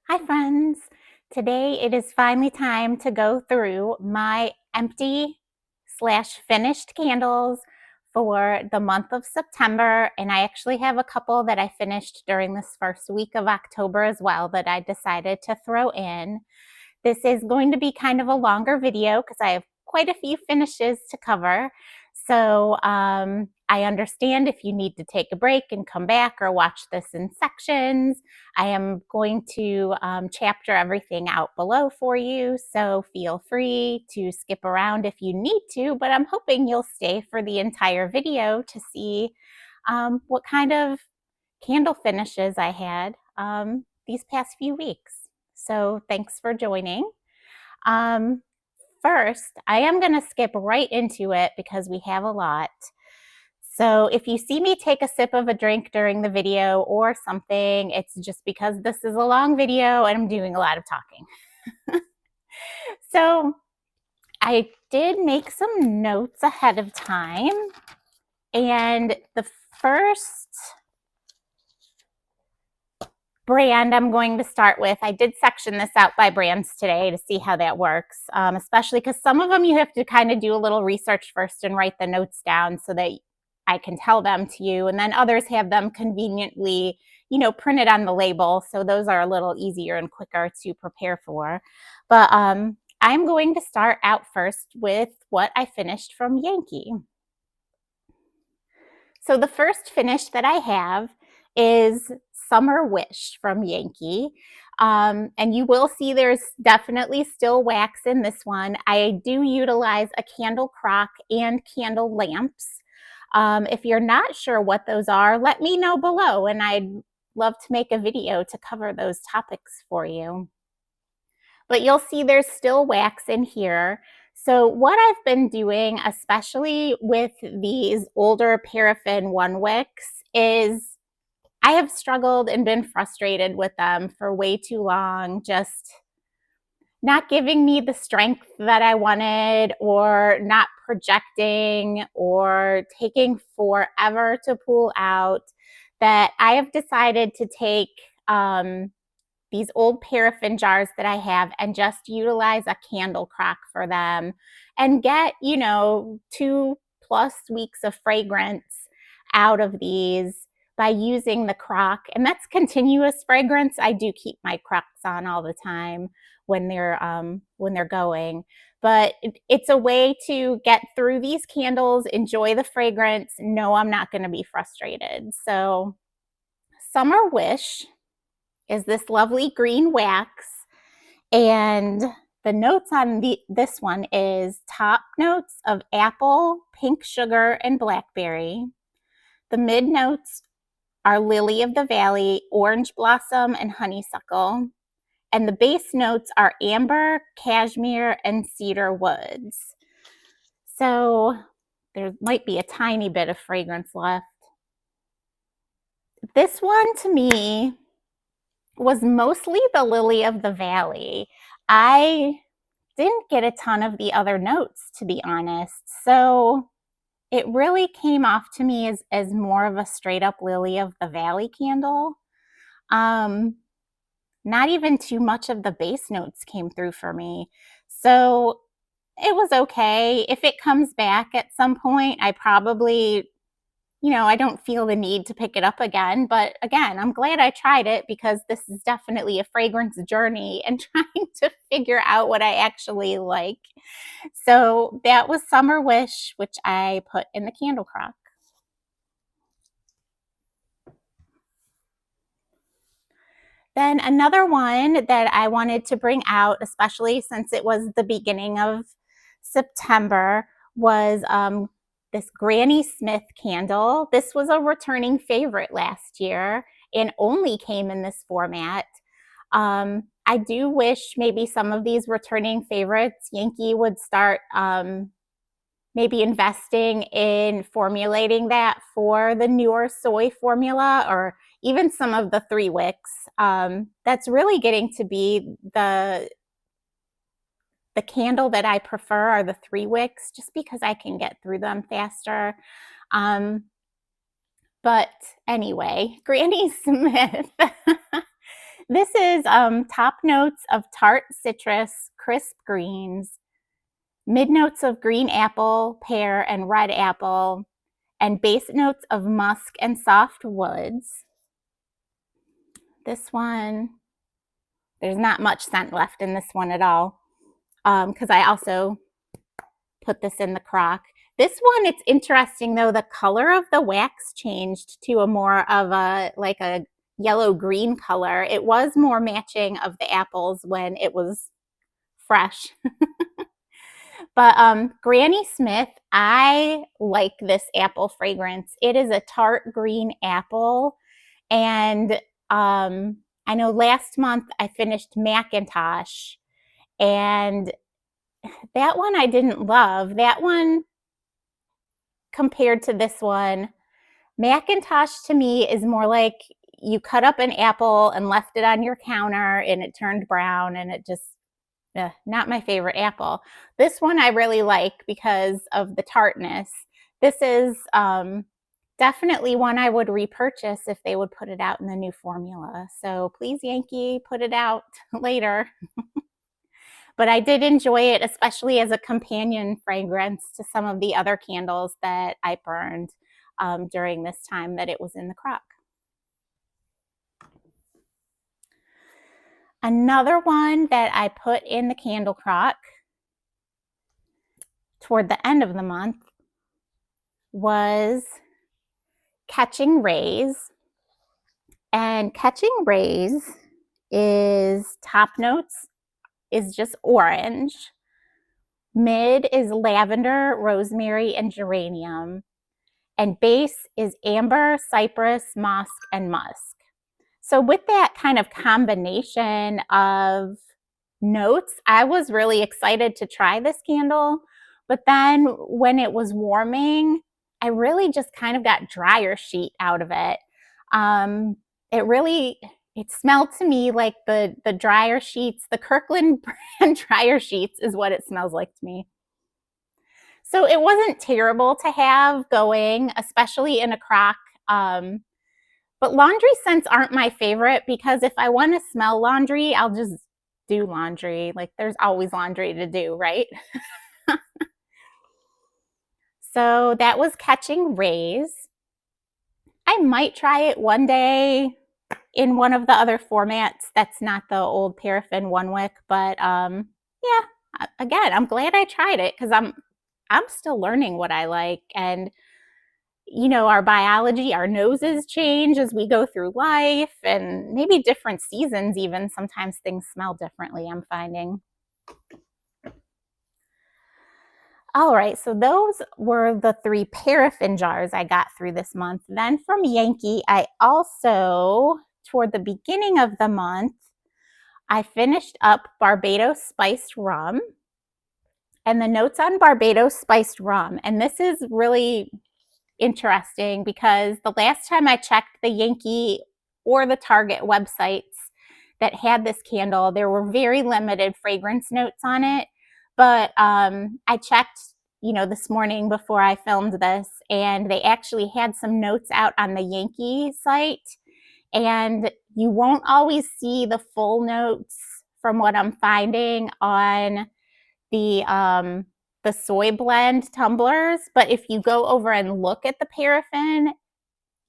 Hi friends! Today it is finally time to go through my empty/finished candles for the month of September, and I actually have a couple that I finished during this first week of October as well that I decided to throw in. This is going to be kind of a longer video because I have quite a few finishes to cover. So I understand if you need to take a break and come back or watch this in sections. I am going to chapter everything out below for you, so feel free to skip around if you need to, but I'm hoping you'll stay for the entire video to see what kind of candle finishes I had these past few weeks. So thanks for joining. Um, First, I am going to skip right into it because we have a lot. So if you see me take a sip of a drink during the video or something, it's just because this is a long video and I'm doing a lot of talking. So I did make some notes ahead of time, and the first brand I'm going to start with, I did section this out by brands today to see how that works, especially because some of them you have to kind of do a little research first and write the notes down so that I can tell them to you, and then others have them conveniently, printed on the label, so those are a little easier and quicker to prepare for. But I'm going to start out first with what I finished from Yankee. So the first finish that I have is Summer Wish from Yankee. And you will see there's definitely still wax in this one. I do utilize a candle crock and candle lamps. If you're not sure what those are, let me know below, and I'd love to make a video to cover those topics for you. But you'll see there's still wax in here. So what I've been doing, especially with these older paraffin one wicks, is I have struggled and been frustrated with them for way too long, just not giving me the strength that I wanted, or not projecting, or taking forever to pull out, that I have decided to take these old paraffin jars that I have and just utilize a candle crock for them and get, 2+ weeks of fragrance out of these by using the crock. And that's continuous fragrance. I do keep my crocks on all the time when they're going, but it's a way to get through these candles, enjoy the fragrance, know I'm not going to be frustrated. So Summer Wish is this lovely green wax, and the notes on this one is top notes of apple, pink sugar, and blackberry. The mid notes are lily of the valley, orange blossom, and honeysuckle. And the base notes are amber, cashmere, and cedar woods. So there might be a tiny bit of fragrance left. This one to me was mostly the lily of the valley. I didn't get a ton of the other notes, to be honest. So it really came off to me as more of a straight up lily of the valley candle. Not even too much of the base notes came through for me. So it was okay. If it comes back at some point, I probably, I don't feel the need to pick it up again. But again, I'm glad I tried it because this is definitely a fragrance journey and trying to figure out what I actually like. So that was Summer Wish, which I put in the candle crock. Then another one that I wanted to bring out, especially since it was the beginning of September, was this Granny Smith candle. This was a returning favorite last year and only came in this format. I do wish maybe some of these returning favorites, Yankee would start maybe investing in formulating that for the newer soy formula, or even some of the 3 wicks. That's really getting to be the candle that I prefer, are the 3 wicks, just because I can get through them faster. But anyway, Granny Smith. This is top notes of tart citrus, crisp greens, mid notes of green apple, pear, and red apple, and base notes of musk and soft woods. This one, there's not much scent left in this one at all, because I also put this in the crock. This one, it's interesting though, the color of the wax changed to a more of a, like a yellow-green color. It was more matching of the apples when it was fresh. But Granny Smith, I like this apple fragrance. It is a tart green apple. And I know last month I finished Macintosh, and that one I didn't love. That one, compared to this one, Macintosh to me is more like you cut up an apple and left it on your counter and it turned brown, and it just, not my favorite apple. This one I really like because of the tartness. This is definitely one I would repurchase if they would put it out in the new formula. So please, Yankee, put it out later. But I did enjoy it, especially as a companion fragrance to some of the other candles that I burned during this time that it was in the crock. Another one that I put in the candle crock toward the end of the month was Catching Rays. And Catching Rays is top notes is just orange. Mid is lavender, rosemary, and geranium. And base is amber, cypress, musk, and musk. So with that kind of combination of notes, I was really excited to try this candle. But then when it was warming, I really just kind of got dryer sheet out of it. It smelled to me like the dryer sheets, the Kirkland brand dryer sheets is what it smells like to me. So it wasn't terrible to have going, especially in a crock. But laundry scents aren't my favorite, because if I want to smell laundry, I'll just do laundry. Like, there's always laundry to do, right? So that was Catching Rays. I might try it one day in one of the other formats that's not the old paraffin one wick, but yeah, again, I'm glad I tried it, because I'm still learning what I like. And you know, our biology, our noses change as we go through life, and maybe different seasons even. Sometimes things smell differently, I'm finding. All right, so those were the 3 paraffin jars I got through this month. Then from Yankee, I also, toward the beginning of the month, I finished up Barbados spiced rum. And the notes on Barbados spiced rum, and this is really interesting because the last time I checked the Yankee or the Target websites that had this candle, there were very limited fragrance notes on it. But I checked, you know, this morning before I filmed this, and they actually had some notes out on the Yankee site. And you won't always see the full notes from what I'm finding on the soy blend tumblers, but if you go over and look at the paraffin,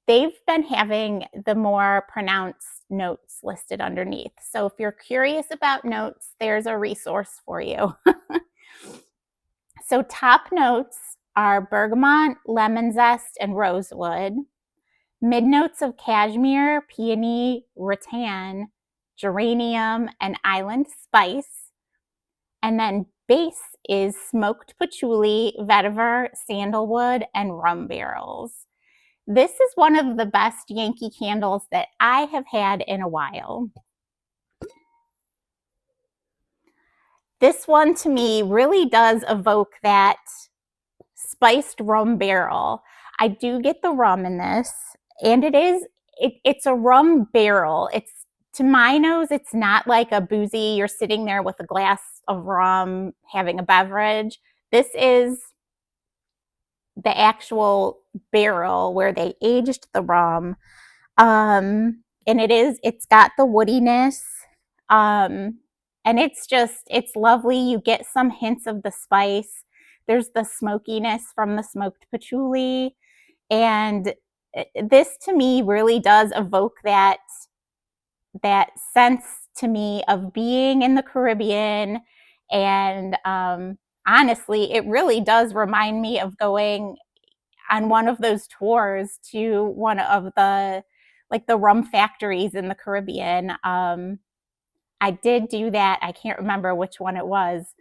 they've been having the more pronounced notes listed underneath. So if you're curious about notes, there's a resource for you. So top notes are bergamot, lemon zest, and rosewood. Mid notes of cashmere, peony, rattan, geranium, and island spice. And then base is smoked patchouli, vetiver, sandalwood, and rum barrels. This is one of the best Yankee candles that I have had in a while. This one to me really does evoke that spiced rum barrel. I do get the rum in this, and it's a rum barrel. It's, to my nose, it's not like a boozy, you're sitting there with a glass of rum having a beverage. This is the actual barrel where they aged the rum. and it's got the woodiness, and it's lovely. You get some hints of the spice. There's the smokiness from the smoked patchouli, and this to me really does evoke that sense to me of being in the Caribbean. And honestly, it really does remind me of going on one of those tours to one of the rum factories in the Caribbean. I did do that. I can't remember which one it was,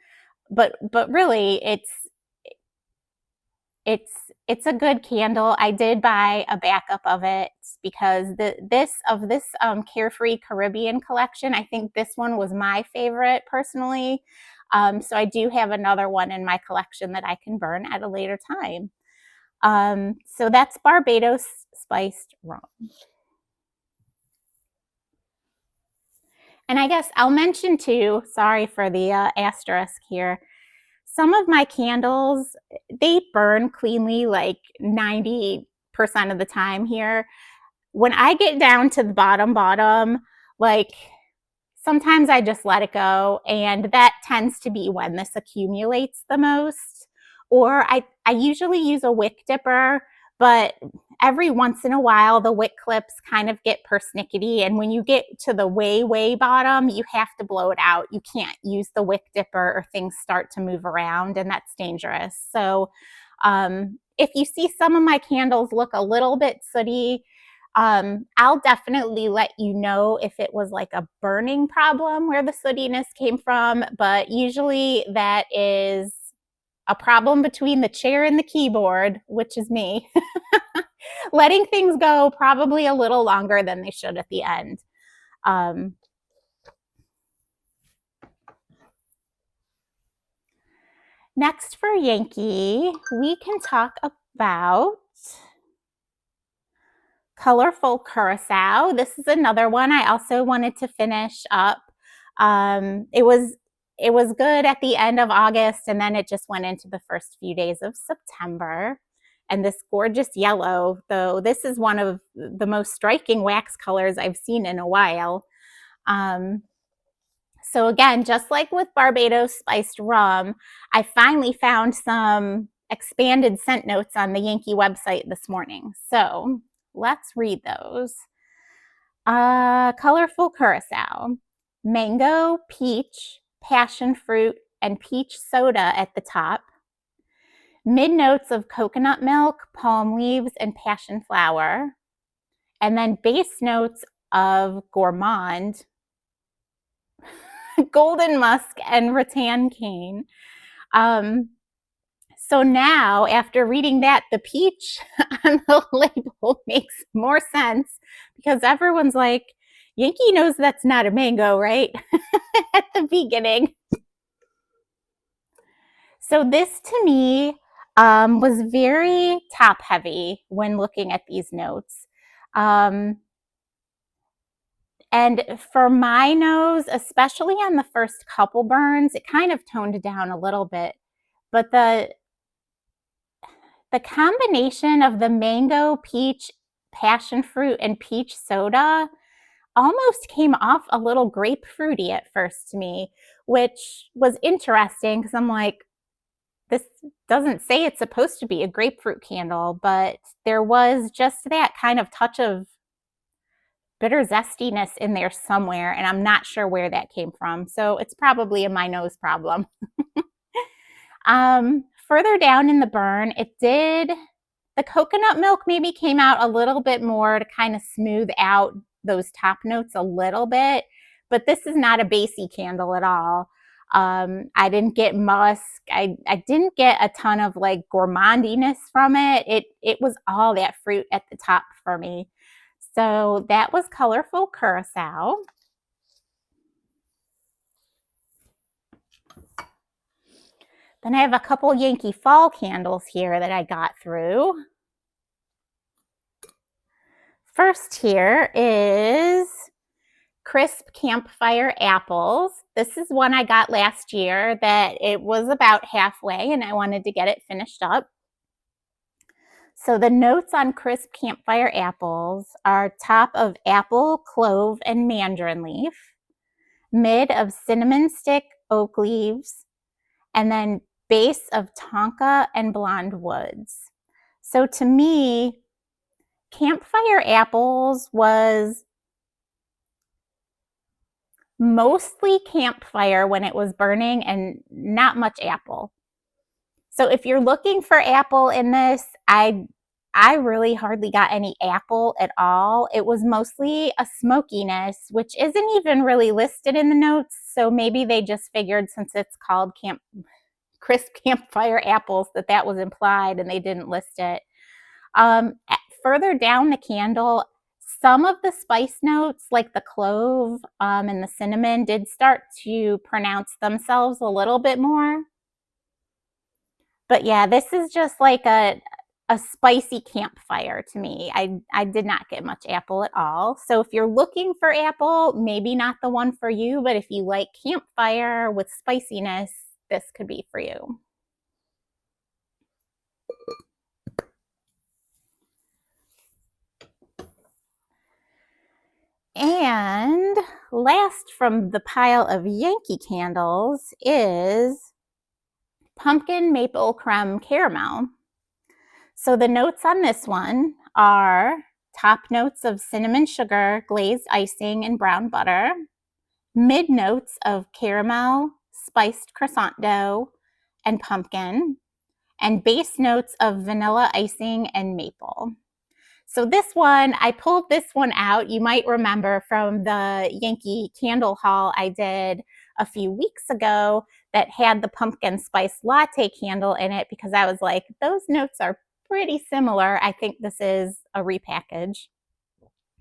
but really, it's a good candle. I did buy a backup of it because this Carefree Caribbean collection, I think this one was my favorite personally. So I do have another one in my collection that I can burn at a later time. So that's Barbados spiced rum. And I guess I'll mention too, sorry for the asterisk here, some of my candles, they burn cleanly like 90% of the time here. When I get down to the bottom, like sometimes I just let it go, and that tends to be when this accumulates the most. Or I usually use a wick dipper, but every once in a while the wick clips kind of get persnickety, and when you get to the way bottom, you have to blow it out. You can't use the wick dipper or things start to move around, and that's dangerous. So if you see some of my candles look a little bit sooty, I'll definitely let you know if it was like a burning problem where the sootiness came from, but usually that is a problem between the chair and the keyboard, which is me, letting things go probably a little longer than they should at the end. Next for Yankee, we can talk about Colorful Curacao. This is another one I also wanted to finish up. It was good at the end of August, and then it just went into the first few days of September. And this gorgeous yellow, though this is one of the most striking wax colors I've seen in a while. So again, just like with Barbados spiced rum, I finally found some expanded scent notes on the Yankee website this morning. So let's read those. Colorful Curacao, mango, peach, passion fruit, and peach soda at the top. Mid notes of coconut milk, palm leaves, and passion flower. And then base notes of gourmand, golden musk, and rattan cane. So now, after reading that, the peach on the label makes more sense because everyone's like, Yankee knows that's not a mango, right? At the beginning. So this to me was very top heavy when looking at these notes. And for my nose, especially on the first couple burns, it kind of toned down a little bit. But the combination of the mango, peach, passion fruit, and peach soda almost came off a little grapefruity at first to me, which was interesting because I'm like, this doesn't say it's supposed to be a grapefruit candle, but there was just that kind of touch of bitter zestiness in there somewhere, and I'm not sure where that came from. So it's probably a my nose problem. Further down in the burn, the coconut milk maybe came out a little bit more to kind of smooth out those top notes a little bit, but this is not a basey candle at all. I didn't get musk. I didn't get a ton of like gourmandiness from it. It was all that fruit at the top for me. So that was Colorful Curacao. Then I have a couple Yankee fall candles here that I got through. First here is Crisp Campfire Apples. This is one I got last year that it was about halfway and I wanted to get it finished up. So the notes on crisp Campfire apples are top of apple, clove, and mandarin leaf, mid of cinnamon stick, oak leaves, and then base of tonka and blonde woods. So to me, Campfire apples was mostly campfire when it was burning and not much apple. So if you're looking for apple in this, I really hardly got any apple at all. It was mostly a smokiness, which isn't even really listed in the notes. So maybe they just figured since it's called crisp Campfire apples that was implied and they didn't list it. Further down the candle, some of the spice notes like the clove and the cinnamon did start to pronounce themselves a little bit more. But yeah, this is just like a spicy campfire to me. I did not get much apple at all. So if you're looking for apple, maybe not the one for you, but if you like campfire with spiciness, this could be for you. And last from the pile of Yankee candles is pumpkin maple creme caramel. So the notes on this one are top notes of cinnamon sugar, glazed icing, and brown butter, mid notes of caramel, spiced croissant dough, and pumpkin, and base notes of vanilla icing and maple. So this one, I pulled this one out. You might remember from the Yankee candle haul I did a few weeks ago that had the pumpkin spice latte candle in it because I was like, those notes are pretty similar. I think this is a repackage.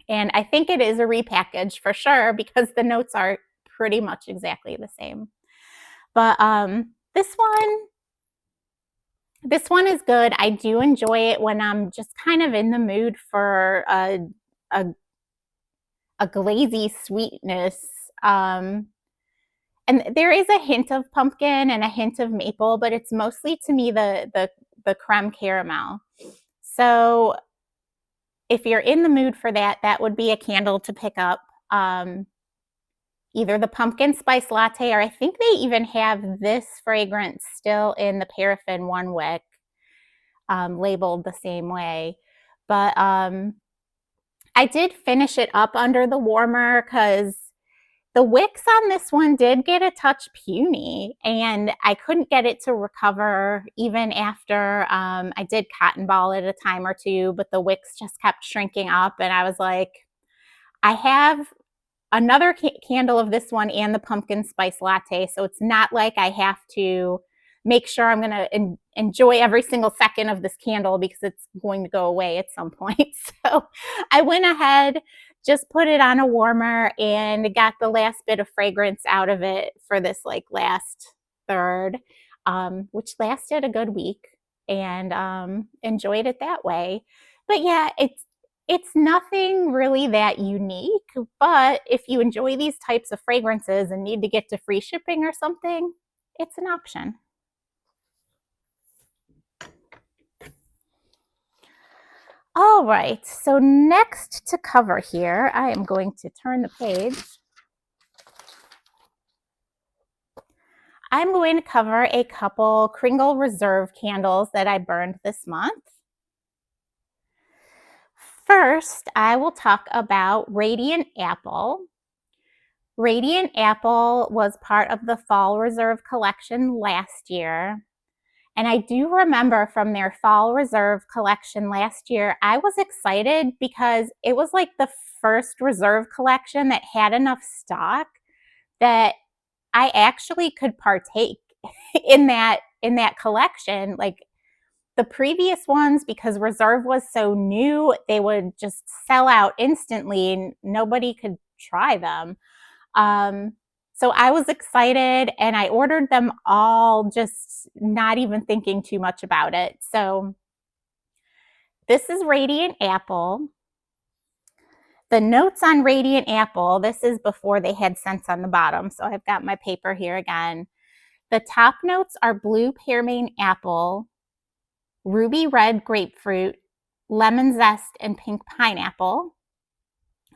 And I think it is a repackage for sure because the notes are pretty much exactly the same. But this one is good. I do enjoy it when I'm just kind of in the mood for a glazy sweetness. And there is a hint of pumpkin and a hint of maple, but it's mostly to me the creme caramel. So if you're in the mood for that, that would be a candle to pick up. Either the pumpkin spice latte, or I think they even have this fragrance still in the paraffin one wick, labeled the same way. But I did finish it up under the warmer because the wicks on this one did get a touch puny, and I couldn't get it to recover even after I did cotton ball it a time or two, but the wicks just kept shrinking up, and I was like, I have another candle of this one and the pumpkin spice latte, so it's not like I have to make sure I'm going to enjoy every single second of this candle because it's going to go away at some point. So I went ahead, just put it on a warmer and got the last bit of fragrance out of it for this like last third, which lasted a good week, and enjoyed it that way. But yeah, it's nothing really that unique, but if you enjoy these types of fragrances and need to get to free shipping or something, it's an option. All right, so next to cover here, I am going to turn the page. I'm going to cover a couple Kringle Reserve candles that I burned this month. First, I will talk about Radiant Apple. Radiant Apple was part of the Fall Reserve collection last year. And I do remember from their Fall Reserve collection last year, I was excited because it was like the first Reserve collection that had enough stock that I actually could partake in that collection. Like the previous ones, because Reserve was so new, they would just sell out instantly and nobody could try them. So I was excited and I ordered them all, just not even thinking too much about it. So this is Radiant Apple. The notes on Radiant Apple, this is before they had scents on the bottom. So I've got my paper here again. The top notes are blue pearmain apple, ruby red grapefruit, lemon zest, and pink pineapple.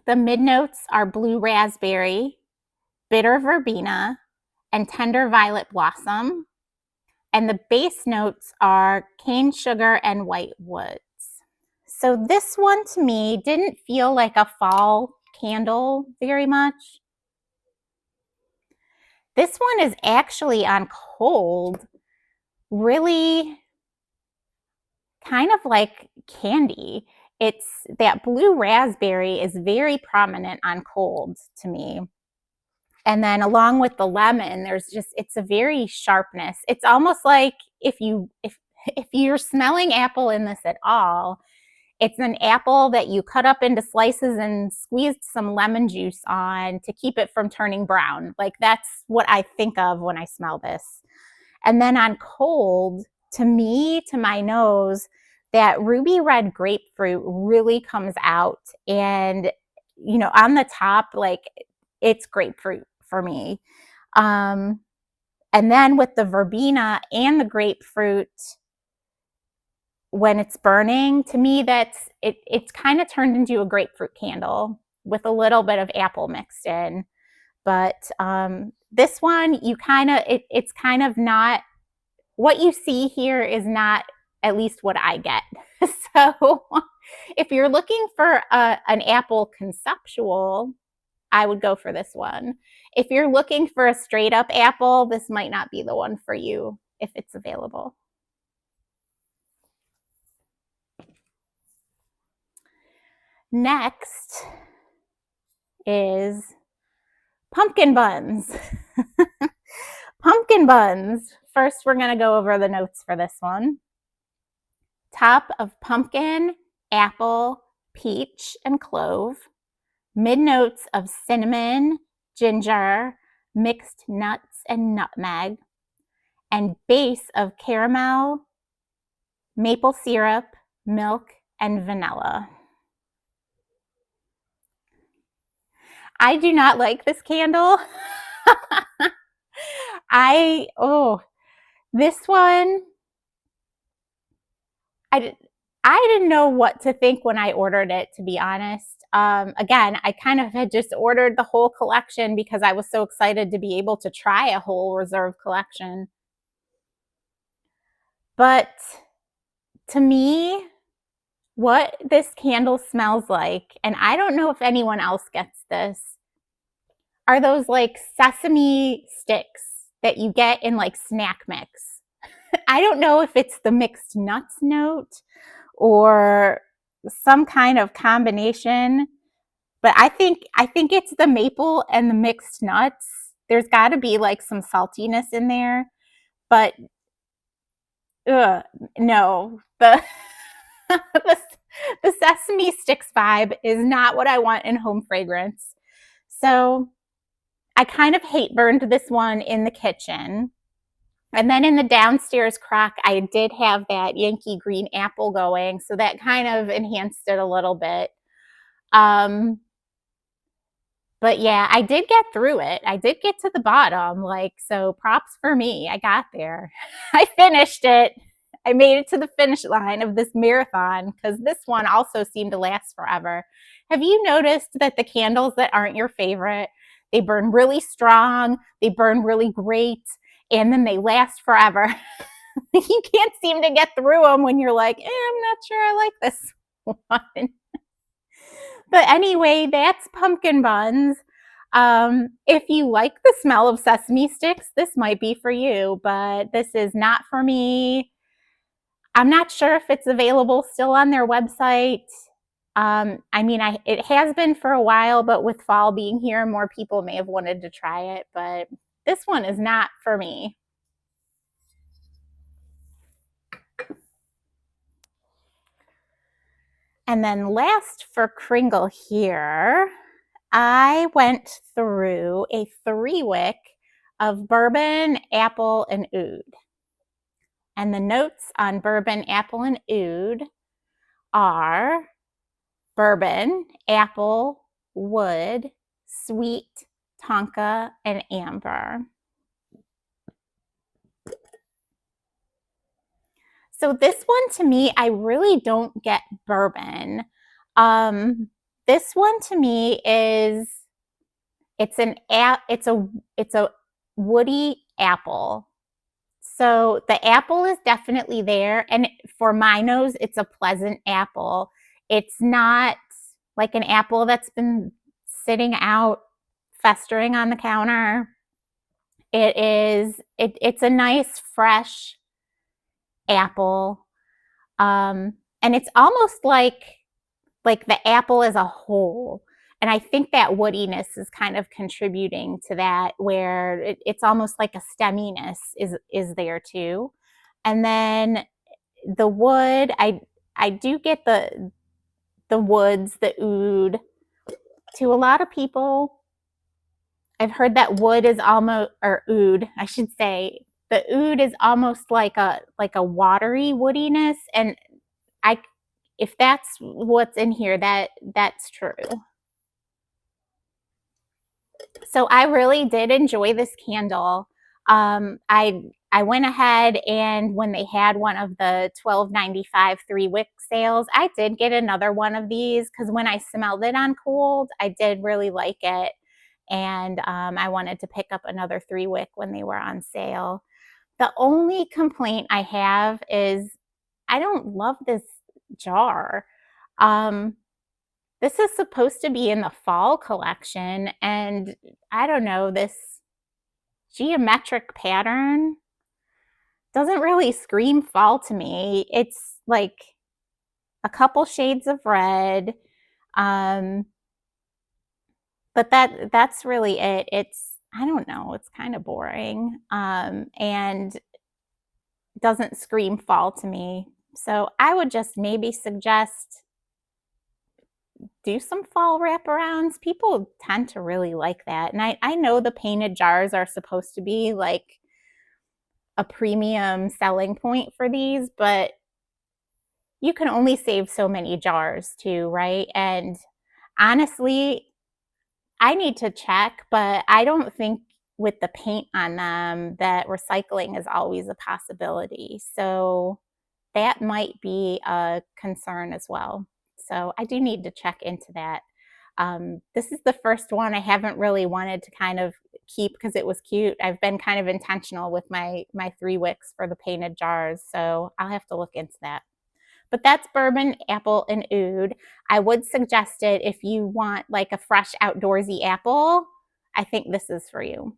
The mid notes are blue raspberry, bitter verbena, and tender violet blossom. And the base notes are cane sugar and white woods. So this one to me didn't feel like a fall candle very much. This one is actually on cold, really kind of like candy. It's that blue raspberry is very prominent on cold to me. And then along with the lemon, it's a very sharpness. It's almost like if you're smelling apple in this at all, it's an apple that you cut up into slices and squeezed some lemon juice on to keep it from turning brown. Like that's what I think of when I smell this. And then on cold, to me, to my nose, that ruby red grapefruit really comes out. And, on the top, like it's grapefruit for me. And then with the verbena and the grapefruit, when it's burning, to me, it's kind of turned into a grapefruit candle with a little bit of apple mixed in. But this one, it's kind of not, what you see here is not at least what I get. So if you're looking for an apple conceptual, I would go for this one. If you're looking for a straight up apple, this might not be the one for you if it's available. Next is pumpkin buns. Pumpkin buns. First, we're going to go over the notes for this one. Top of pumpkin, apple, peach, and clove. Mid notes of cinnamon, ginger, mixed nuts, and nutmeg. And base of caramel, maple syrup, milk, and vanilla. I do not like this candle. This one, I didn't know what to think when I ordered it, to be honest. Again, I kind of had just ordered the whole collection because I was so excited to be able to try a whole reserve collection. But to me, what this candle smells like, and I don't know if anyone else gets this, are those like sesame sticks that you get in like snack mix. I don't know if it's the mixed nuts note or some kind of combination, but I think it's the maple and the mixed nuts. There's got to be like some saltiness in there, but no, the the sesame sticks vibe is not what I want in home fragrance. So I kind of hate burned this one in the kitchen. And then in the downstairs crock, I did have that Yankee green apple going, so that kind of enhanced it a little bit. But yeah, I did get through it. I did get to the bottom, so props for me. I got there. I finished it. I made it to the finish line of this marathon because this one also seemed to last forever. Have you noticed that the candles that aren't your favorite, they burn really strong, they burn really great, and then they last forever? You can't seem to get through them when you're like, I'm not sure I like this one. But anyway, that's pumpkin buns. If you like the smell of sesame sticks, this might be for you, but this is not for me. I'm not sure if it's available still on their website. It has been for a while, but with fall being here, more people may have wanted to try it, but this one is not for me. And then last for Kringle here, I went through a 3-wick of bourbon, apple, and oud. And the notes on bourbon, apple, and oud are bourbon, apple, wood, sweet, tonka, and amber. So this one to me, I really don't get bourbon. This one to me is it's a woody apple. So the apple is definitely there, and for my nose, it's a pleasant apple. It's not like an apple that's been sitting out festering on the counter. It's a nice fresh apple. And it's almost like the apple as a whole. And I think that woodiness is kind of contributing to that, where it's almost like a stemminess is there too. And then the wood, I do get the woods, the oud. To a lot of people, I've heard that wood is almost, or oud, I should say, the oud is almost like a watery woodiness, and I if that's what's in here, that's true. So I really did enjoy this candle. I went ahead, and when they had one of the $12.95 3-wick sales, I did get another one of these because when I smelled it on cold, I did really like it. And I wanted to pick up another 3-wick when they were on sale. The only complaint I have is I don't love this jar. This is supposed to be in the fall collection, and I don't know, this geometric pattern doesn't really scream fall to me. It's like a couple shades of red, but that's really it. I don't know, it's kind of boring, and doesn't scream fall to me. So I would just maybe suggest do some fall wraparounds. People tend to really like that. And I know the painted jars are supposed to be like a premium selling point for these, but you can only save so many jars too, right? And honestly, I need to check, but I don't think with the paint on them that recycling is always a possibility. So that might be a concern as well. So I do need to check into that. This is the first one I haven't really wanted to kind of keep because it was cute. I've been kind of intentional with my 3-wicks for the painted jars, so I'll have to look into that. But that's bourbon, apple, and oud. I would suggest it if you want like a fresh outdoorsy apple. I think this is for you.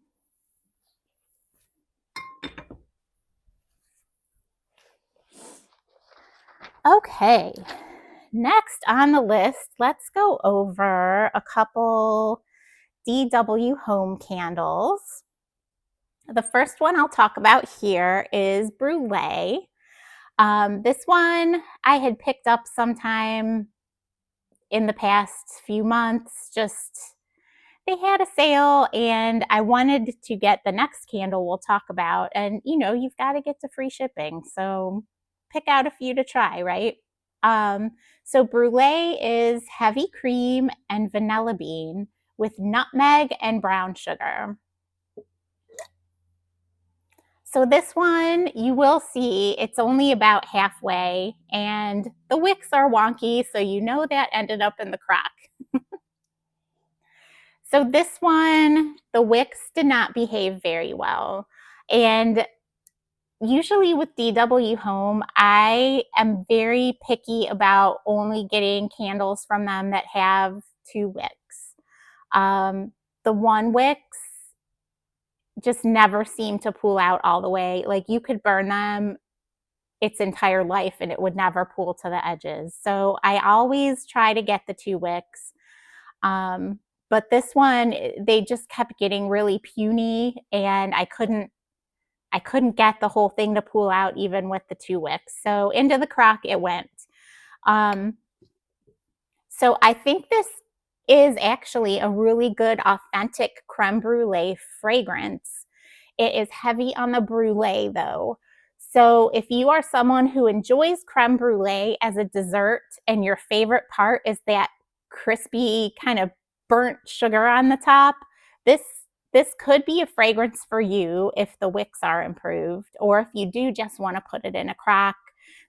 Okay, next on the list, let's go over a couple DW home candles. The first one I'll talk about here is Brulee. This one I had picked up sometime in the past few months. Just they had a sale, and I wanted to get the next candle we'll talk about. And you know, you've got to get to free shipping, so pick out a few to try, right? So Brulee is heavy cream and vanilla bean with nutmeg and brown sugar. So this one, you will see it's only about halfway, and the wicks are wonky, so you know that ended up in the crock. So this one, the wicks did not behave very well. And usually with DW Home, I am very picky about only getting candles from them that have 2 wicks. The 1 wicks just never seem to pull out all the way. Like you could burn them its entire life and it would never pull to the edges. So I always try to get the 2 wicks. But this one, they just kept getting really puny, and I couldn't get the whole thing to pull out even with the 2 wicks. So into the crock it went. So I think this is actually a really good authentic creme brulee fragrance. It is heavy on the brulee though. So if you are someone who enjoys creme brulee as a dessert and your favorite part is that crispy kind of burnt sugar on the top, this could be a fragrance for you if the wicks are improved, or if you do just want to put it in a crock.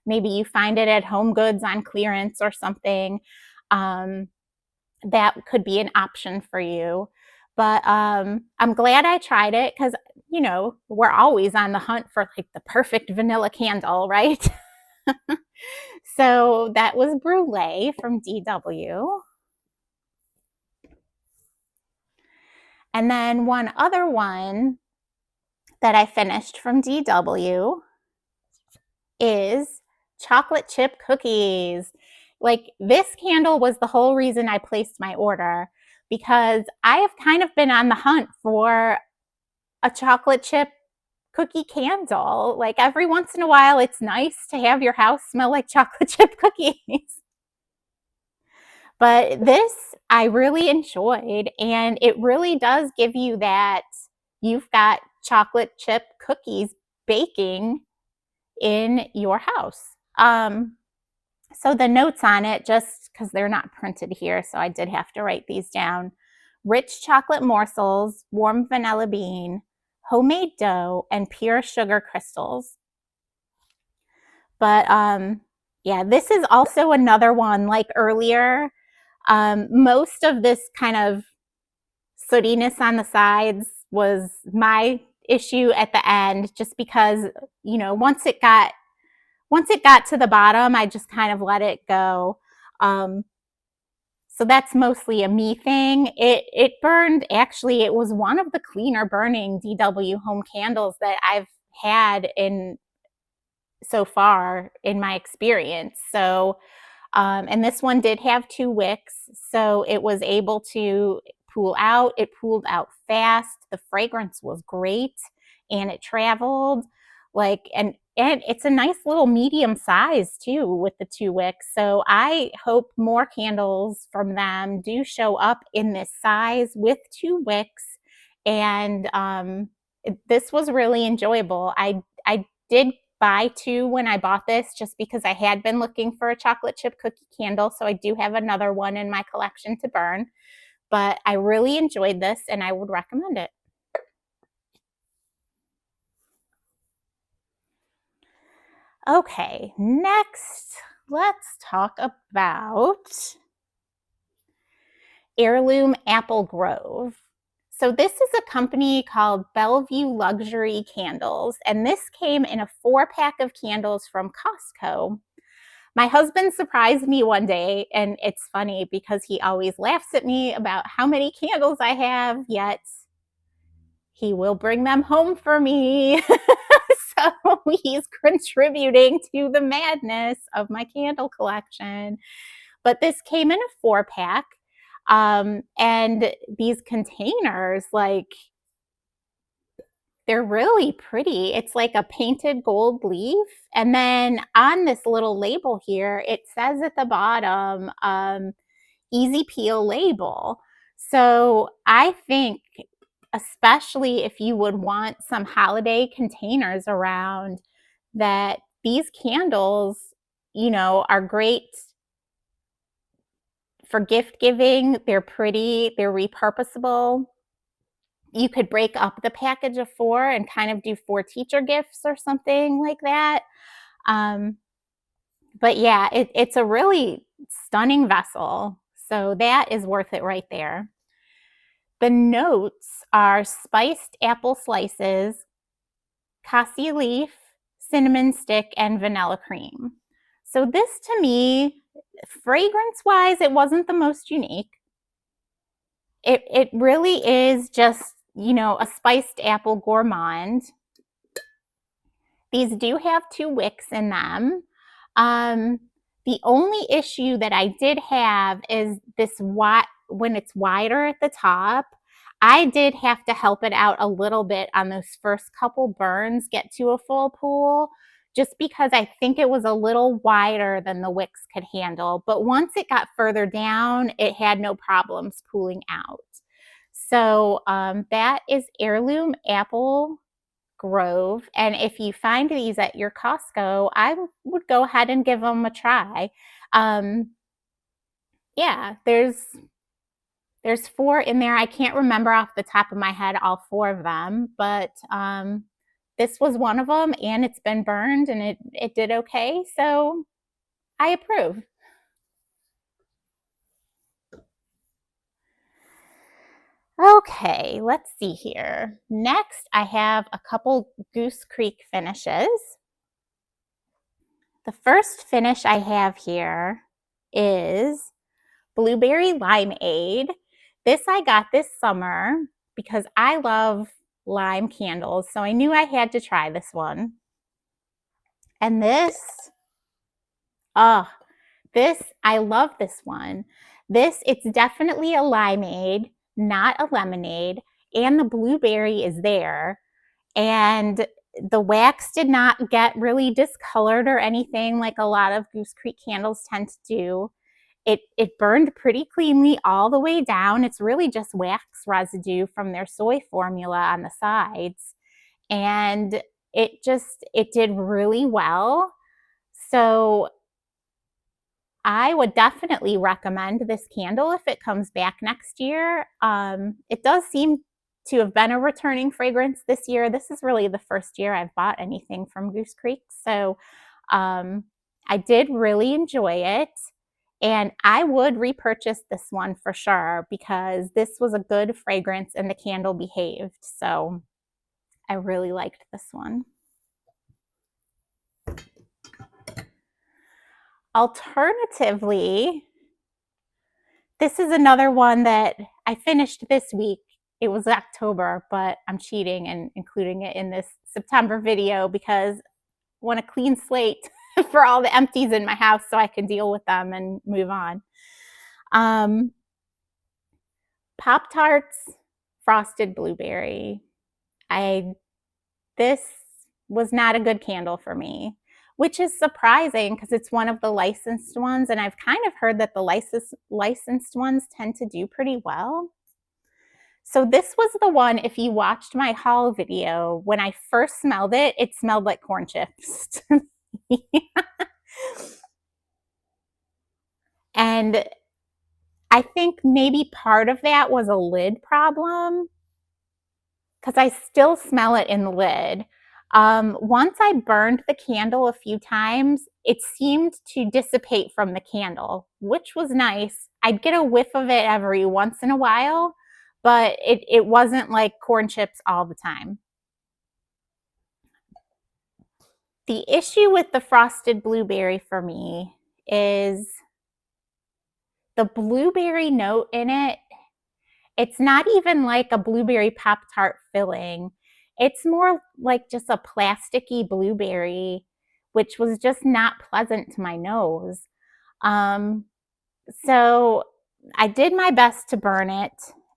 maybe you find it at Home Goods on clearance or something. That could be an option for you. But I'm glad I tried it because, we're always on the hunt for like the perfect vanilla candle, right? So that was Brulee from DW. And then one other one that I finished from DW is chocolate chip cookies. Like, this candle was the whole reason I placed my order, because I have kind of been on the hunt for a chocolate chip cookie candle. Like, every once in a while, it's nice to have your house smell like chocolate chip cookies. But this I really enjoyed, and it really does give you that you've got chocolate chip cookies baking in your house. So the notes on it, just because they're not printed here, so I did have to write these down. Rich chocolate morsels, warm vanilla bean, homemade dough, and pure sugar crystals. But yeah, this is also another one like earlier. Most of this kind of sootiness on the sides was my issue at the end, just because, once it got to the bottom, I just kind of let it go. So that's mostly a me thing. It burned, actually, it was one of the cleaner burning DW home candles that I've had in so far in my experience. So and this one did have 2 wicks, so it was able to pool out. It pooled out fast. The fragrance was great, and it traveled. And it's a nice little medium size too with the 2 wicks. So I hope more candles from them do show up in this size with 2 wicks. And this was really enjoyable. I did buy 2 when I bought this, just because I had been looking for a chocolate chip cookie candle. So I do have another one in my collection to burn. But I really enjoyed this, and I would recommend it. Okay, next, let's talk about Heirloom Apple Grove. So this is a company called Bellevue Luxury Candles, and this came in a 4-pack of candles from Costco. My husband surprised me one day, and it's funny because he always laughs at me about how many candles I have, yet he will bring them home for me. So he's contributing to the madness of my candle collection. But this came in a 4-pack. And these containers, like, they're really pretty. It's like a painted gold leaf. And then on this little label here, it says at the bottom, easy peel label. So I think, especially if you would want some holiday containers around, that these candles, are great for gift giving. They're pretty, they're repurposable. You could break up the package of 4 and kind of do 4 teacher gifts or something like that. But yeah, it's a really stunning vessel. So that is worth it right there. The notes are spiced apple slices, cassia leaf, cinnamon stick, and vanilla cream. So this, to me, fragrance-wise, it wasn't the most unique. It really is just, a spiced apple gourmand. These do have 2 wicks in them. The only issue that I did have is this when it's wider at the top. I did have to help it out a little bit on those first couple burns get to a full pool, just because I think it was a little wider than the wicks could handle. But once it got further down, it had no problems pooling out. So that is Heirloom Apple Grove. And if you find these at your Costco, I would go ahead and give them a try. Yeah, there's 4 in there. I can't remember off the top of my head all 4 of them, but this was one of them, and it's been burned and it did okay, so I approve. Okay, let's see here. Next, I have a couple Goose Creek finishes. The first finish I have here is Blueberry Limeade. This I got this summer because I love lime candles, so I knew I had to try this one. And this, oh, I love this one. It's definitely a limeade, not a lemonade, and the blueberry is there. And the wax did not get really discolored or anything like a lot of Goose Creek candles tend to do. It burned pretty cleanly all the way down. It's really just wax residue from their soy formula on the sides. And it did really well. So I would definitely recommend this candle if it comes back next year. It does seem to have been a returning fragrance this year. This is really the first year I've bought anything from Goose Creek. So I did really enjoy it. And I would repurchase this one for sure because this was a good fragrance and the candle behaved. So I really liked this one. Alternatively, this is another one that I finished this week. It was October, but I'm cheating and including it in this September video because I want a clean slate for all the empties in my house so I can deal with them and move on. Pop-Tarts Frosted Blueberry. This was not a good candle for me, which is surprising because it's one of the licensed ones, and I've kind of heard that the licensed ones tend to do pretty well. So this was the one, if you watched my haul video, when I first smelled it, it smelled like corn chips to me. And I think maybe part of that was a lid problem because I still smell it in the lid. Once I burned the candle a few times, it seemed to dissipate from the candle, which was nice. I'd get a whiff of it every once in a while, but it wasn't like corn chips all the time. The issue with the frosted blueberry for me is the blueberry note in it. It's not even like a blueberry Pop-Tart filling. It's more like just a plasticky blueberry, which was just not pleasant to my nose. So I did my best to burn it.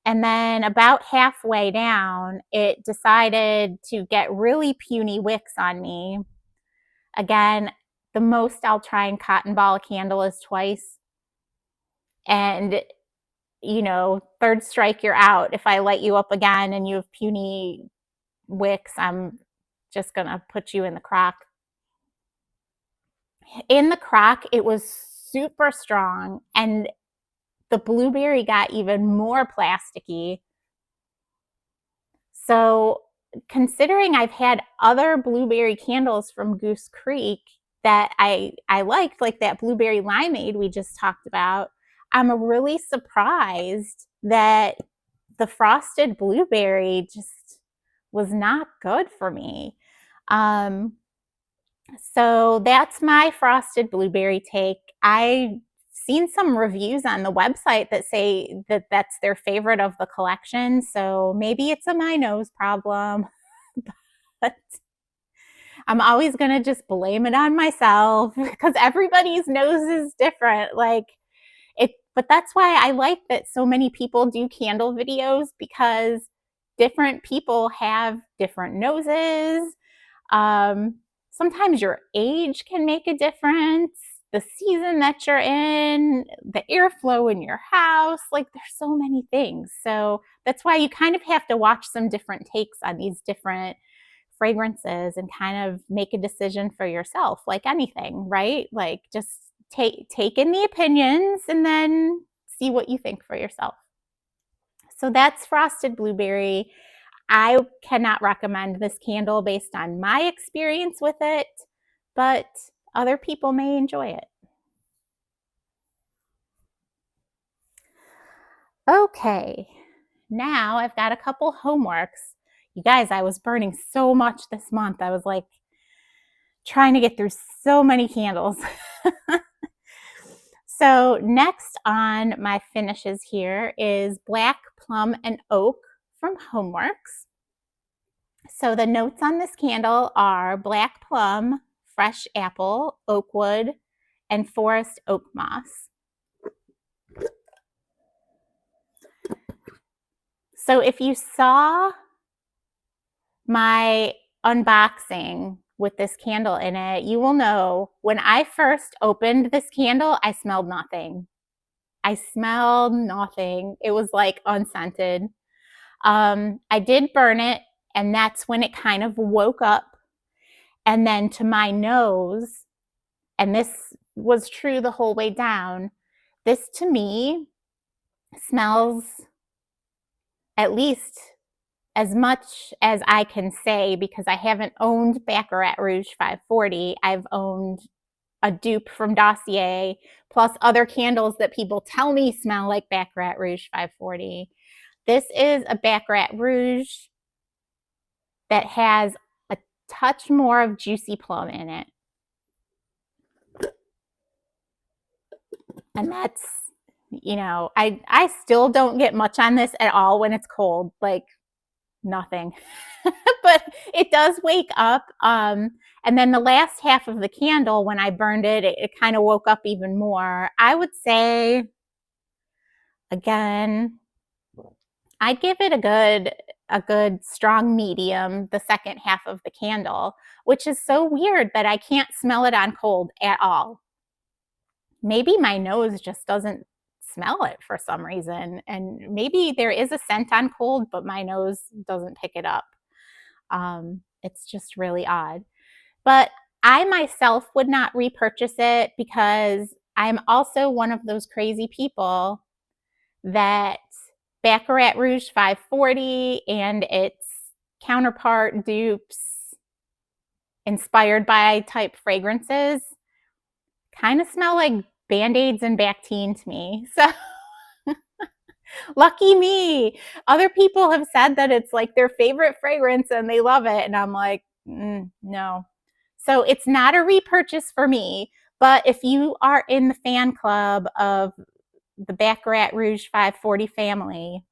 And then about halfway down, it decided to get really puny wicks on me. Again, the most I'll try and cotton ball a candle is twice. And you know, third strike, you're out. If I light you up again and you have puny wicks, I'm just going to put you in the crock. In the crock, it was super strong, and the blueberry got even more plasticky. So considering I've had other blueberry candles from Goose Creek that I liked, like that blueberry limeade we just talked about, I'm really surprised that the frosted blueberry just was not good for me. So that's my frosted blueberry take. I've seen some reviews on the website that say that that's their favorite of the collection. So maybe it's a my nose problem, but I'm always going to just blame it on myself because everybody's nose is different. But that's why I like that so many people do candle videos because different people have different noses. Sometimes your age can make a difference, the season that you're in, the airflow in your house, like there's so many things. So that's why you kind of have to watch some different takes on these different fragrances and kind of make a decision for yourself, like anything, right? Like just take in the opinions and then see what you think for yourself. So that's frosted blueberry. I cannot recommend this candle based on my experience with it, but other people may enjoy it. Okay, now I've got a couple Homeworx. You guys, I was burning so much this month. I was like trying to get through so many candles. So next on my finishes here is Black Plum and Oak from Homeworx. So the notes on this candle are black plum, fresh apple, oak wood, and forest oak moss. So if you saw my unboxing with this candle in it, you will know when I first opened this candle, I smelled nothing. I smelled nothing. It was like unscented. I did burn it, and that's when it kind of woke up. And then to my nose, and this was true the whole way down, this to me smells, at least as much as I can say, because I haven't owned Baccarat Rouge 540. I've owned a dupe from Dossier, plus other candles that people tell me smell like Baccarat Rouge 540. This is a Baccarat Rouge that has a touch more of Juicy Plum in it. And that's, you know, I still don't get much on this at all when it's cold, like nothing. But it does wake up. And then the last half of the candle, when I burned it, it kind of woke up even more. I would say, again, I'd give it a good strong medium, the second half of the candle, which is so weird that I can't smell it on cold at all. Maybe my nose just doesn't smell it for some reason. And maybe there is a scent on cold, but my nose doesn't pick it up. It's just really odd. But I myself would not repurchase it because I'm also one of those crazy people that Baccarat Rouge 540 and its counterpart dupes inspired by type fragrances kind of smell like Band-Aids and Bactine to me. So lucky me. Other people have said that it's like their favorite fragrance and they love it. And I'm like, no. So it's not a repurchase for me. But if you are in the fan club of the Baccarat Rouge 540 family,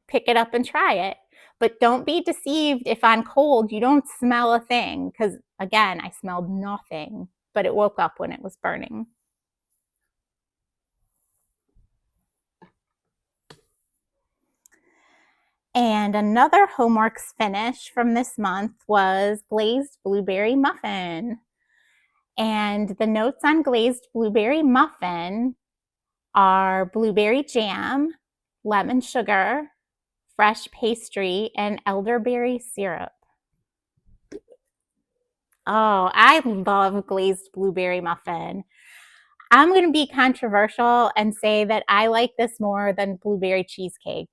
pick it up and try it. But don't be deceived if on cold you don't smell a thing, because again, I smelled nothing, but it woke up when it was burning. And another Homeworx finish from this month was Glazed Blueberry Muffin. And the notes on Glazed Blueberry Muffin are blueberry jam, lemon sugar, fresh pastry, and elderberry syrup. Oh, I love Glazed Blueberry Muffin. I'm going to be controversial and say that I like this more than blueberry cheesecake.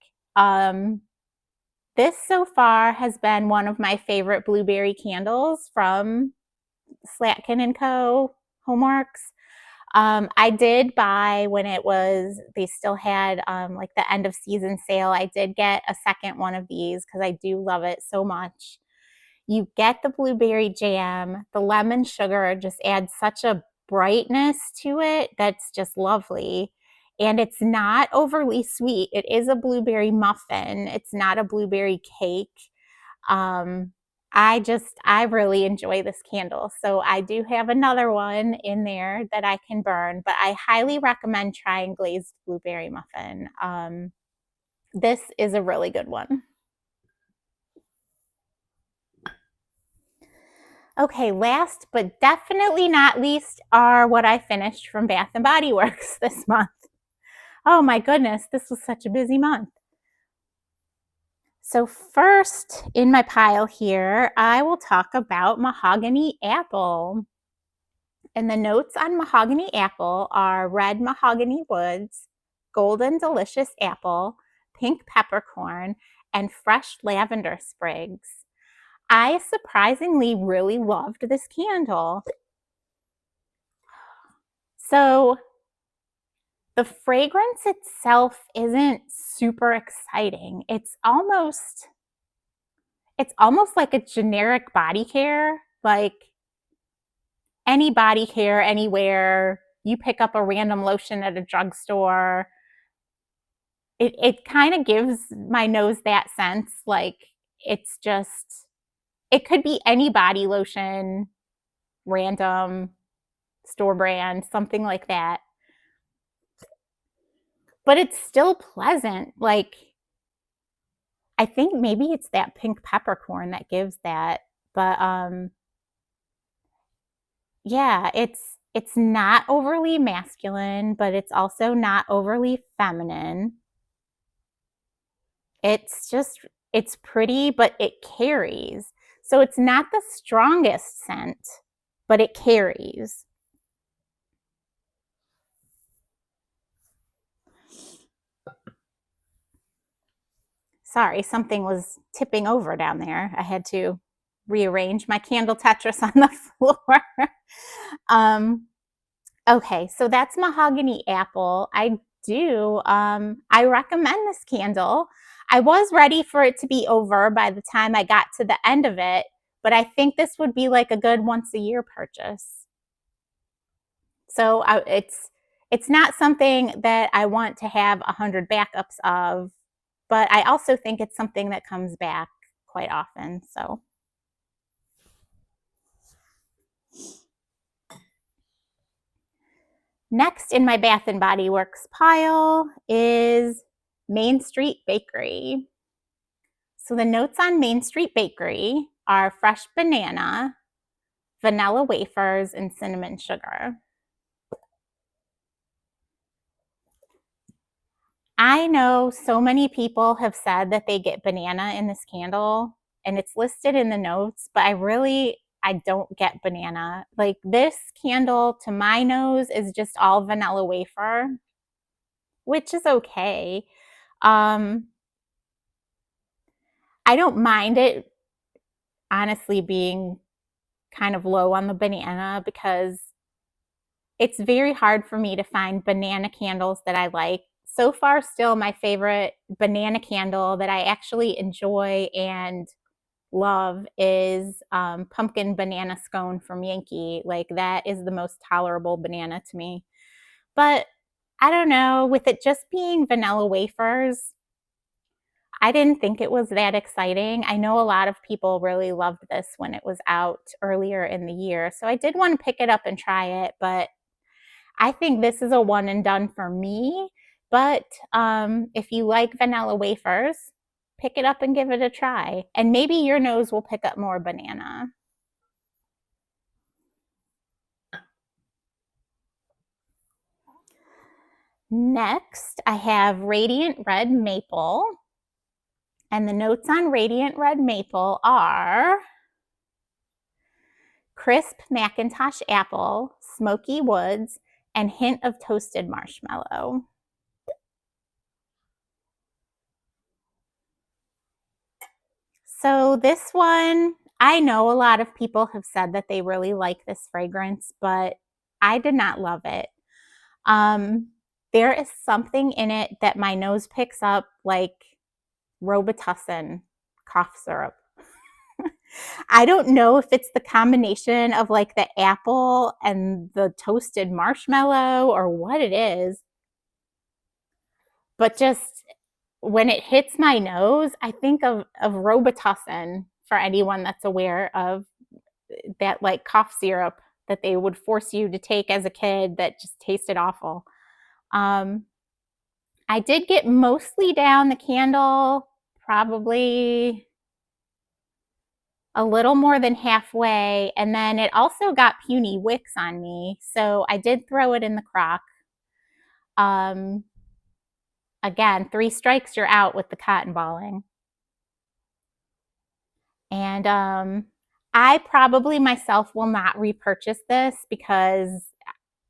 This so far has been one of my favorite blueberry candles from Slatkin & Co. Homeworx. I did buy when it was, they still had like the end of season sale. I did get a second one of these because I do love it so much. You get the blueberry jam, the lemon sugar just adds such a brightness to it that's just lovely. And it's not overly sweet. It is a blueberry muffin. It's not a blueberry cake. I really enjoy this candle. So I do have another one in there that I can burn, but I highly recommend trying Glazed Blueberry Muffin. This is a really good one. Okay, last but definitely not least are what I finished from Bath & Body Works this month. Oh my goodness, this was such a busy month. So first in my pile here, I will talk about Mahogany Apple. And the notes on Mahogany Apple are red mahogany woods, golden delicious apple, pink peppercorn, and fresh lavender sprigs. I surprisingly really loved this candle. So the fragrance itself isn't super exciting. It's almost like a generic body care, like any body care anywhere. You pick up a random lotion at a drugstore. It kind of gives my nose that sense, like it's just, it could be any body lotion, random, store brand, something like that. But it's still pleasant. Like, I think maybe it's that pink peppercorn that gives that. But yeah, it's not overly masculine, but it's also not overly feminine. It's just, it's pretty, but it carries. So it's not the strongest scent, but it carries. Sorry, something was tipping over down there. I had to rearrange my candle Tetris on the floor. Okay, so that's Mahogany Apple. I recommend this candle. I was ready for it to be over by the time I got to the end of it, but I think this would be like a good once a year purchase. So it's not something that I want to have 100 backups of, but I also think it's something that comes back quite often. So next in my Bath and Body Works pile is Mainstreet Bakery. So the notes on Mainstreet Bakery are fresh banana, vanilla wafers, and cinnamon sugar. I know so many people have said that they get banana in this candle, and it's listed in the notes, but I don't get banana. Like, this candle to my nose is just all vanilla wafer, which is okay. I don't mind it honestly being kind of low on the banana because it's very hard for me to find banana candles that I like. So far, still my favorite banana candle that I actually enjoy and love is pumpkin banana scone from Yankee. Like, that is the most tolerable banana to me. But I don't know, with it just being vanilla wafers, I didn't think it was that exciting. I know a lot of people really loved this when it was out earlier in the year. So I did want to pick it up and try it, but I think this is a one and done for me. But if you like vanilla wafers, pick it up and give it a try. And maybe your nose will pick up more banana. Next, I have Radiant Red Maple. And the notes on Radiant Red Maple are crisp Macintosh apple, smoky woods, and hint of toasted marshmallow. So this one, I know a lot of people have said that they really like this fragrance, but I did not love it. There is something in it that my nose picks up, like Robitussin cough syrup. I don't know if it's the combination of like the apple and the toasted marshmallow or what it is, but just when it hits my nose, I think of Robitussin, for anyone that's aware of that, like cough syrup that they would force you to take as a kid that just tasted awful. I did get mostly down the candle, probably a little more than halfway, and then it also got puny wicks on me, so I did throw it in the crock. Again, 3 strikes, you're out with the cotton balling. And I probably myself will not repurchase this because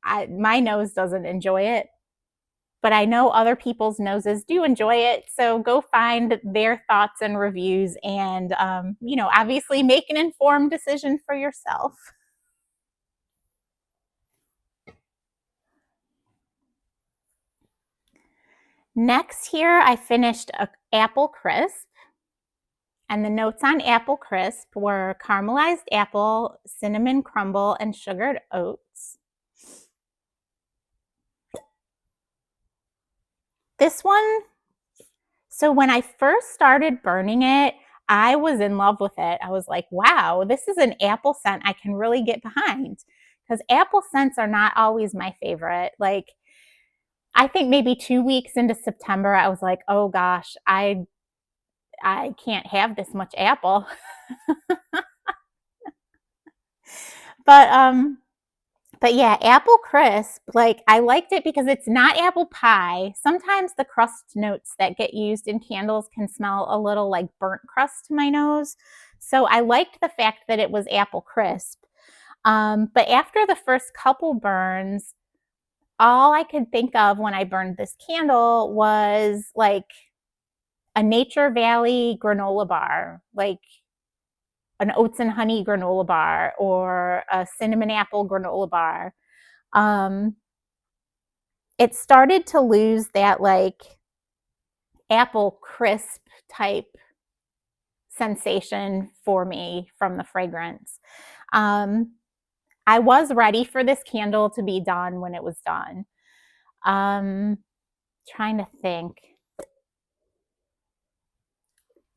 my nose doesn't enjoy it. but I know other people's noses do enjoy it. So go find their thoughts and reviews and, obviously make an informed decision for yourself. Next here, I finished an apple crisp. And the notes on apple crisp were caramelized apple, cinnamon crumble, and sugared oats. This one, so when I first started burning it, I was in love with it. I was like, wow, this is an apple scent I can really get behind. Because apple scents are not always my favorite. Like, I think maybe 2 weeks into September, I was like, oh gosh, I can't have this much apple. But yeah, apple crisp, like I liked it because it's not apple pie. Sometimes the crust notes that get used in candles can smell a little like burnt crust to my nose. So I liked the fact that it was apple crisp. But after the first couple burns, all I could think of when I burned this candle was like a Nature Valley granola bar, like an oats and honey granola bar or a cinnamon apple granola bar. It started to lose that like apple crisp type sensation for me from the fragrance. I was ready for this candle to be done when it was done. Trying to think.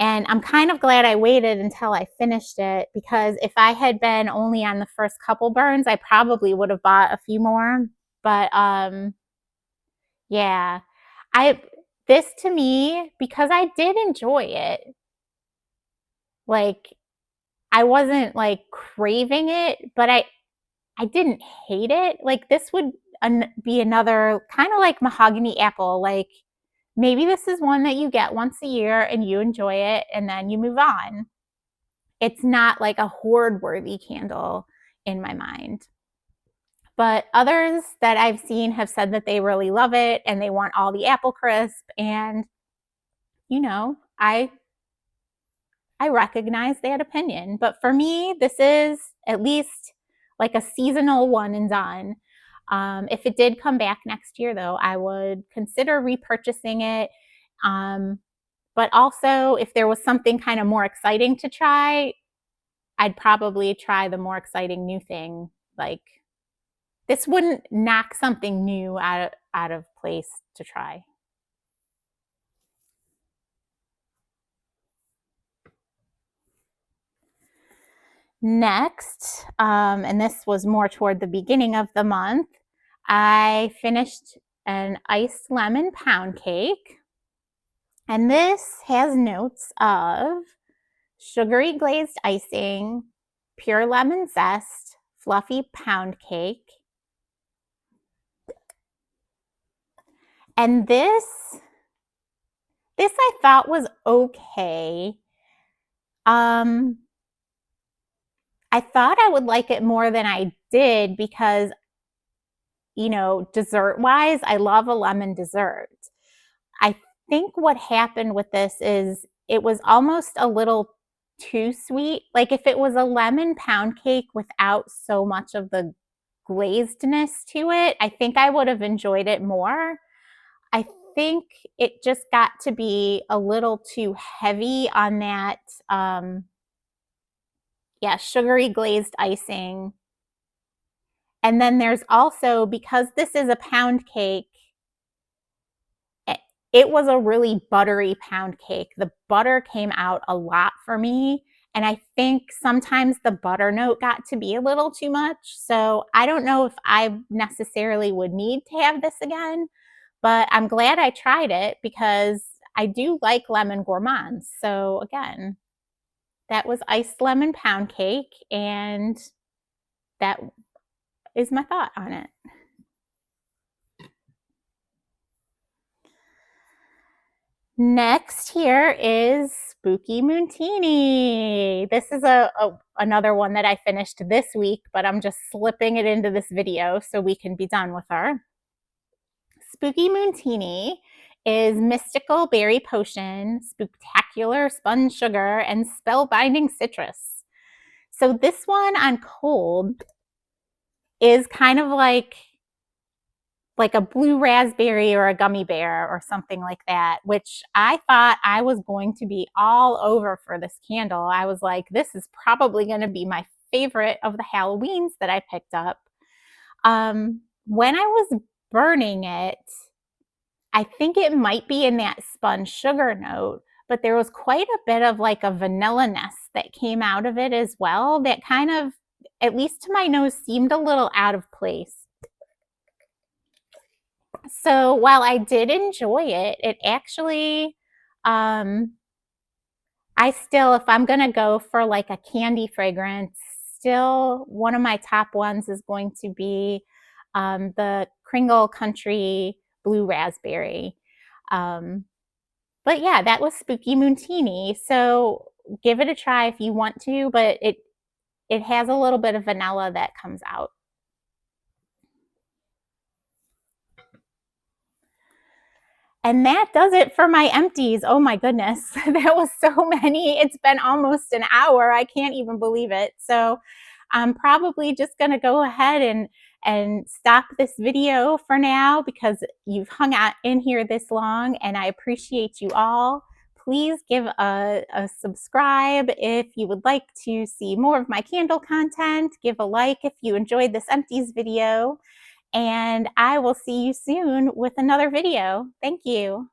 And I'm kind of glad I waited until I finished it because if I had been only on the first couple burns, I probably would have bought a few more. But yeah, this to me, because I did enjoy it, like I wasn't like craving it, but I didn't hate it. Like this would be another kind of like mahogany apple. Like maybe this is one that you get once a year and you enjoy it and then you move on. It's not like a hoard worthy candle in my mind. But others that I've seen have said that they really love it and they want all the apple crisp. And, I recognize that opinion. But for me, this is at least like a seasonal one and done. If it did come back next year, though, I would consider repurchasing it. But also, if there was something kind of more exciting to try, I'd probably try the more exciting new thing. Like this wouldn't knock something new out of place to try. Next, and this was more toward the beginning of the month, I finished an iced lemon pound cake. And this has notes of sugary glazed icing, pure lemon zest, fluffy pound cake. And this I thought was okay. I thought I would like it more than I did because, dessert wise, I love a lemon dessert. I think what happened with this is it was almost a little too sweet. Like if it was a lemon pound cake without so much of the glazedness to it, I think I would have enjoyed it more. I think it just got to be a little too heavy on that, sugary glazed icing. And then there's also, because this is a pound cake, it was a really buttery pound cake. The butter came out a lot for me. And I think sometimes the butter note got to be a little too much. So I don't know if I necessarily would need to have this again, but I'm glad I tried it because I do like lemon gourmands. So again, that was iced lemon pound cake, and that is my thought on it. Next here is Spooky Moontini. This is another one that I finished this week, but I'm just slipping it into this video so we can be done with her. Spooky Moontini is mystical berry potion, spooktacular spun sugar, and spellbinding citrus. So this one on cold is kind of like a blue raspberry or a gummy bear or something like that, which I thought I was going to be all over for this candle. I was like, this is probably going to be my favorite of the Halloweens that I picked up. When I was burning it, I think it might be in that spun sugar note, but there was quite a bit of like a vanilla-ness that came out of it as well that kind of, at least to my nose, seemed a little out of place. So while I did enjoy it, it actually, I still, if I'm going to go for like a candy fragrance, still one of my top ones is going to be the Kringle Country Blue Raspberry. But yeah, that was Spooky Moontini. So give it a try if you want to, but it has a little bit of vanilla that comes out. And that does it for my empties. Oh my goodness, that was so many. It's been almost an hour. I can't even believe it. So I'm probably just going to go ahead and stop this video for now because you've hung out in here this long and I appreciate you all. Please give a subscribe if you would like to see more of my candle content. Give a like if you enjoyed this empties video. And I will see you soon with another video. Thank you.